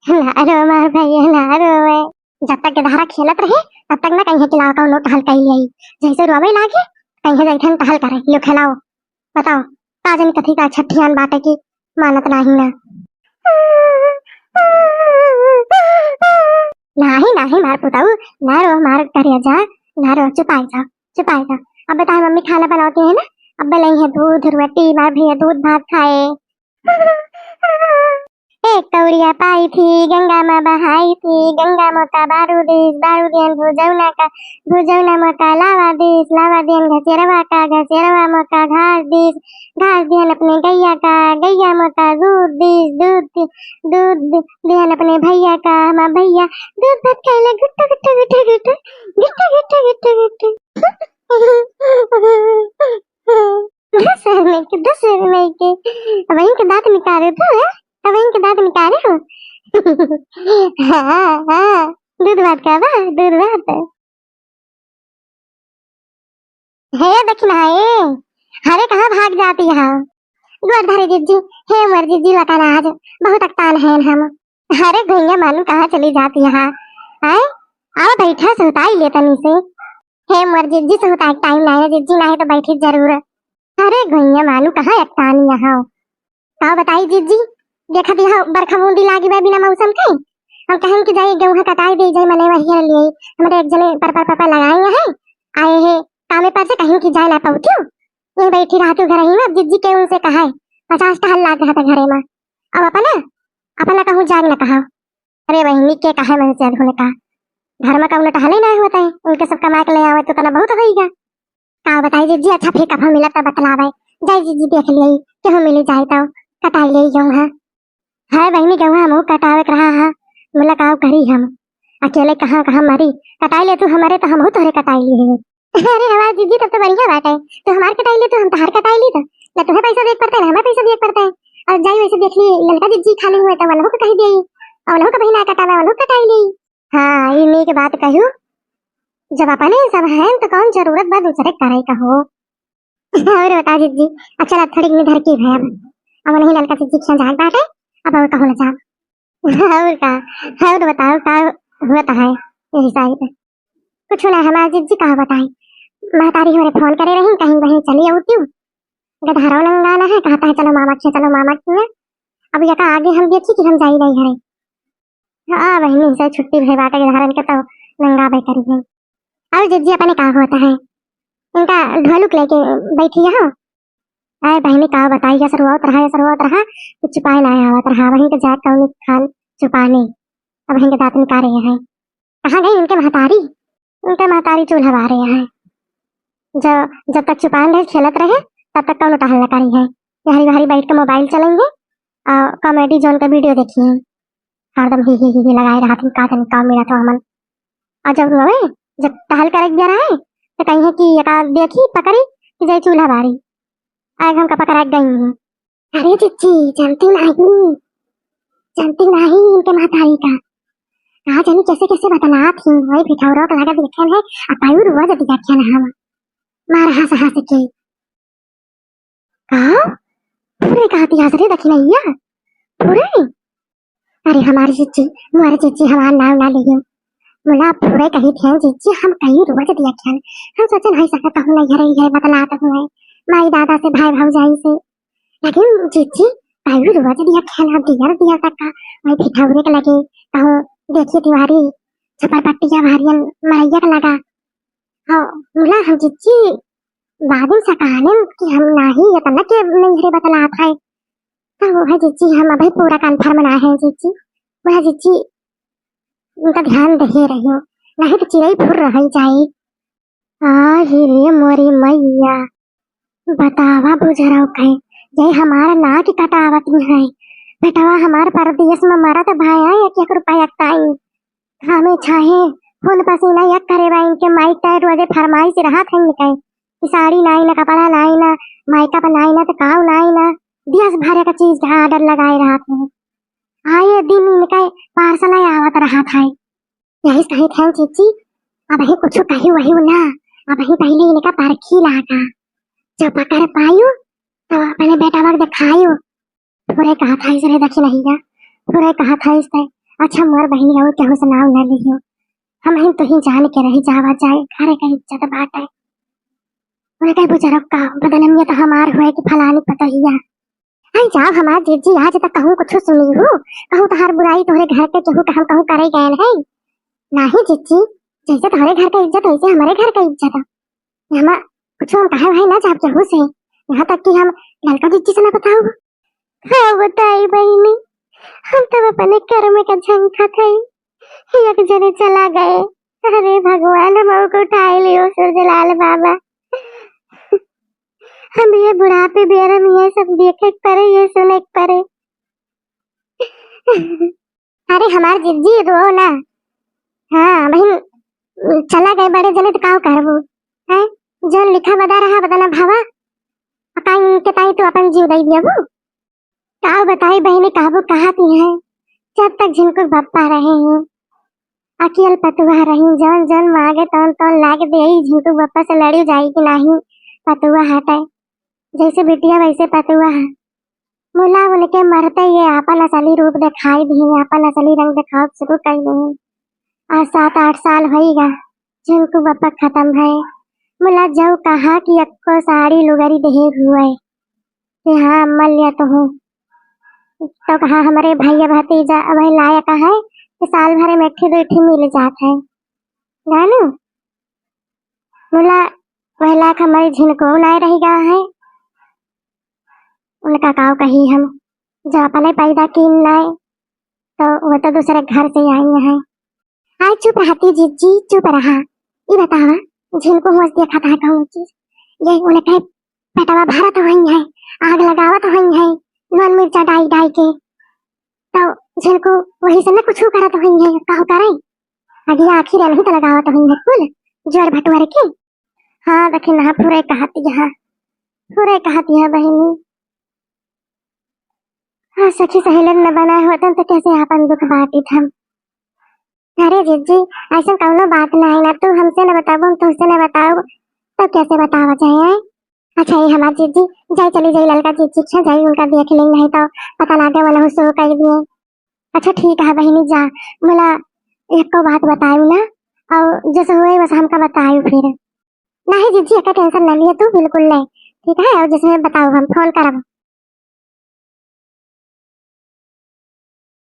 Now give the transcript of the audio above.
नारो मार भैया नारो है। जब तक धारा खेलत रहे तब तक ना कहीं के लाका लोग टहल कही आई जैसे रोवे लागे कहीं जैठन टहल करे लो खेलाओ बताओ काजन कथी का छठियान बाटे की मानत नहीं ना। नहीं नहीं मार पुताऊ नारो मार करिया जा नारो चुपाई जा। अब बताओ मम्मी खाना बनाती है ना अब नहीं है दूध रोटी मार भैया दूध भात खाए। एक कौड़िया पाई थी गंगा में बहाई थी गंगा मोटा बारूदियन भुजौना मोटा लावा दियन घसेरवा मोटा घास दियन अपने गैया मोटा दूध दियन अपने भैया का हमार भैया दूध भात खाइले गुट्टा गुट्टा गुट्टा गुट्टा गुट्टा गुट्टा गुट्टा गुट्टा दस में के वहीं के दांत निकाले तो है अब इनके दांत निकाले हो। हाँ दूध भात का बा दूध भात है दक्षिणा है हरे कहाँ भाग जाती है गोरधारी जिज्जी हे मर जिज्जी लकाना आज बहुत अक्तान है हम हरे भैया मालूम कहाँ चली जाती है आए आ बैठा सुताई ले तनी से हे मर जिज्जी सुताई टाइम नहीं है जिज्जी नहीं तो बैठी जरूर अरे भैया मालूम कहाँ अक्तान यहाँ का बताई जिज्जी देखा दिया बरखा बूंदी लागी बा बिना मौसम के हम कहें कि जाए गेहूं कटाई दे जाए मने वही लिए हमारे एक जने पर लगाए हैं आए हैं कामे पर से कहीं कि जाए ना पहुंचो ये बैठी रहती घर ही में जिज्जी के उनसे कहा है 50 टहल लाग रहा था घरे में अब अपना कहूँ जाग न कहा अरे बहनी के कहा मैं से होने का घर में कहूँ टहले ना होता है उनके सब कमा के ले आवे तो कहना बहुत होगा का बताई जिज्जी अच्छा फिर कहा मिला तब बतलावे जाए जिज्जी देख लिये क्यों मिली जाए तो कटाई ले जाऊँ है बहनी गेहूं हम कटावे रहा है मुलाकात करी हम अकेले कहाँ मरी कटाई ले तू हमारे तो हम हो तोहरे कटाई लिए अरे हमारे दीदी तब तो बढ़िया बात है तो हमारे कटाई ले तो हम तहार कटाई ली तो ना तुम्हें पैसा देख पड़ता है हमें पैसा देख पड़ता है और जाई वैसे देख ली ललका दीदी खाली हुए तो वनहो को कही दी और वनहो को बहिना कटावा वनहो कटाई ली। हाँ इन्हीं के बात कहूँ जब अपने सब है तो कौन जरूरत बा दूसरे करे का हो। और बता दीदी अच्छा थोड़ी निधर की है अब नहीं ललका दीदी खिया जाग बाटे अब और कहूँ ना और का और बताओ का होता है यही साहिब कुछ ना हमारे जिज्जी कहा बताए महतारी हमारे फोन करे रही कहीं वहीं चली आती हूँ गधारो लंगाना है कहता है चलो मामा की अब यका आगे हम देखी कि हम जाई नहीं घरे हाँ बहनी से छुट्टी भे बाटे के धारन के तो नंगा बे करी है और जिज्जी अपने कहा होता है इनका ढोलुक लेके बैठी है अरे बहनी कहा बताई या सरवत रहा कुछ छुपाए ना आवत रहा वहीं के जात कौन खान छुपाने अब वहीं के दांत निकाल रहे हैं कहाँ गई उनके महतारी चूल्हा बा रहे हैं जब तक छुपान रहे खेलत रहे तब तक कौन टहल न करी है हरी भरी बैठ के मोबाइल चलेंगे और कॉमेडी जोन का वीडियो देखिए हरदम ही लगाए रहा थी का मेरा तो अमन और जब टहल कर दिया रहा है तो कहीं कि देखी पकड़ी कि जय चूल्हा बारी आज हमका पकड़ा गई है। अरे चिच्ची जानती नहीं इनके महतारी का कहा जानी कैसे बतला थी वही पिठौरा लगा देखे है अपायु रुआ जब देखिए ना हम मार हंस के कहा पूरे कहती हंसरे देखी नहीं है पूरे अरे हमारी चिच्ची हमारा नाम ना लियो मुला पूरे कही थे चिच्ची हम कहीं रुआ जब देखे हम सोचे नहीं सकता हूँ नहीं रही है बतलाता हूँ माई दादा से भाई भाई से लेकिन चिच्ची पायु रुआ जब देखे हम दिया तक का वही पिठौरे के लगे कहूँ देखिए तिवारी छपरपट्टिया भारियन मरैया का लगा हाँ मुला हम चिच्ची बादल सकाने कि हम नहीं ये तना के नहीं रे बतला था तो वो है चिच्ची हम अभी पूरा कंफर्म ना है चिच्ची वह चिच्ची उनका ध्यान दे रही हो नहीं तो चिड़ई फुर रही जाए रे मोरी मैया बतावा बुझराव कहे जय हमारा ना की कटावत है बेटावा हमारे परदेश में मरा तो भाई आए 1 रुपया ताई हमें चाहे खून पसीना यक करे बा इनके माइक टाइट रोजे फरमाइश रहा था इनके साड़ी नाई ना कपड़ा नाई ना माइका पर नाई ना तो काव नाई ना दियस भरे का चीज का ऑर्डर लगाए रहा था आए दिन इनका पार्सल आवत रहा था यही कही थे चिच्ची अब ही कुछ कही वही ना अब ही पहले इनका परखी लागा जो पकड़ पायु तो अपने बेटा वक्त दिखायु पूरे कहा था इसने देखी नहीं पूरे कहा था इसने अच्छा मोर बहनी और केहू से नाव न लियो, हम ही तो ही जान के रही जावा जाए घरे का इज्जत बाटे। उन्हें कहीं बुजुर्ग का बदनम ये तो हमार हुए कि फलानी पतोहिया। आई जाओ हमार जीजी आज तक कहूँ कुछ सुनी हूँ, कहूँ तो हर बुराई तोहरे घर के केहू कहूँ कहूँ करे गए है। नहीं जीजी, जैसे तुम्हारे घर का इज्जत वैसे हमारे घर का इज्जत है। हम कुछ हम कहे भाई ना जाप केहू से, यहाँ तक कि हम लड़का जीजी से ना बताओ। हाँ बताई बहनी, हम तो अपने कर्म का झंखा खाई, एक जने चला गए। अरे भगवान हम को उठाई लियो सूरजलाल बाबा। हम ये बुढ़ापे बेरम ये सब देखे परे ये सुने परे। अरे हमार जिज्जी रो ना। हाँ बहन, चला गए बड़े जने तो काव करबो है, जो लिखा बता रहा बदना भावा अकाई के ताई तो अपन जीव दई दियो। काव बताई बहनी काबू कहाती है, जब तक जिनको बप्पा रहे हैं अकेल पतुआ रही जौन जौन मांगे तौन तौन लागे दे झिंकू बप्पा से लड़ी जाई कि नहीं पतुआ हटे, जैसे बिटिया वैसे पतुआ है। मुला उनके मरते ये आपन असली रूप दिखाई दी, आपन असली रंग दिखाओ शुरू कर दी। आज 7-8 साल होईगा झिंकू बप्पा खत्म है। मुला जब कहा कि अक्को साड़ी लुगरी देहे हुए कि हाँ मल्य तो हूँ, तो कहा हमारे भैया भतीजा वही लायक है कि साल भरे में इठी दो मिल जात है जानू। मुला वह लाख हमारी झिनको नहीं रही गा है। उनका काव कही हम जो अपने पैदा की लाए तो वो तो दूसरे घर से आई है। आज चुप रहती जीजी चुप रहा। ये बतावा झिनको होश देखा था कहूँ चीज ये उन्हें कहे पेटवा भरा तो वही है, आग लगावा तो वही है, नॉन मिर्चा डाई डाई के तो झिनको वही से न कुछ करा तो वही है काहो करे अभी आखिर नहीं तो लगावा तो वही है कुल जोर भटुआ के। हाँ देखिन हाँ पूरे कहती है बहनी। हाँ सखी सहेलन न बनाए होते तो कैसे अपन दुख बांटी था। अरे जीजी ऐसा कौनो बात नहीं ना, तू हमसे न बताओ हम तुझसे न बताओ तो कैसे बतावा जाए। अच्छा ये हमार जीजी जाए चली जाए लड़का जीजी अच्छा जाए उनका देख लेंगे नहीं तो पता लागे वाला हो सो कर दिए। अच्छा ठीक है बहनी जा, बोला एक को बात बताऊ ना और जैसे हुए बस हमका बताऊ फिर। नहीं जीजी का टेंशन न लिए तू बिल्कुल नहीं ठीक है, और जैसे बताओ हम फोन करब।